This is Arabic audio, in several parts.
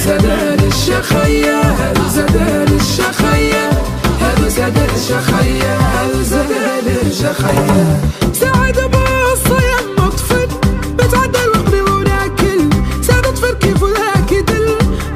زدان الشخية، هل زدان الشخية، هل زدان الشخية، هل زدان الشخية. سعد بالصيام مطفل بتعدى الوقت وناكل سعد طفل كيف ذاك يدل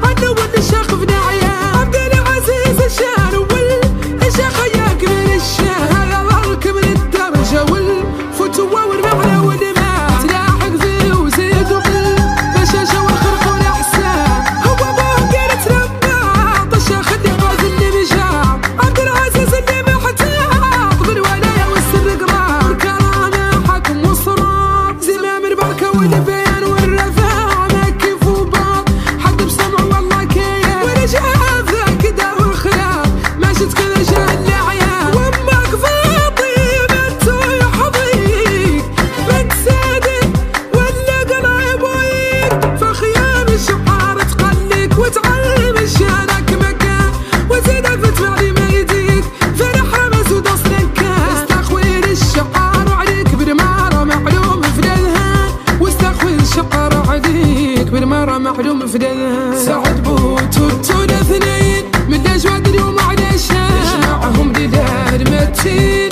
عنه والشيخ في داعية عبد العزيز الشاروي الشخية كبير الشاه هذا ضرك من الدرجة والفتوى والمعنى والمات لاحق ذي وزيد وقل بشاشة والخرق والأحسان هو بوقرة رباط الشيخ اللي غاز اللي مشاع عبد العزيز اللي محتاط بالولاية والسر قرار والكرامة حكم وصراط زمام البركة والبيان والرفاع ما كيف وباط حد بسمع والله كيف ورجع ذاك دا والخيار ما شت كذا جاء العيال وامك فاطمة يحظيك بنت سادك ولا قرايب ويك فخيام الشعار تقلك وتعلم الشانك مكان وزيد فتمع لي ما يديك فرح رمز ودصل كان استخوين الشعار وعليك بالمارة معلوم في الأذهان واستخوين الشعار عليك بالمارة معلوم في الأذهان سعد بوت والتون اثنين من الأجواد اليوم على شان يجمعهم لله المتين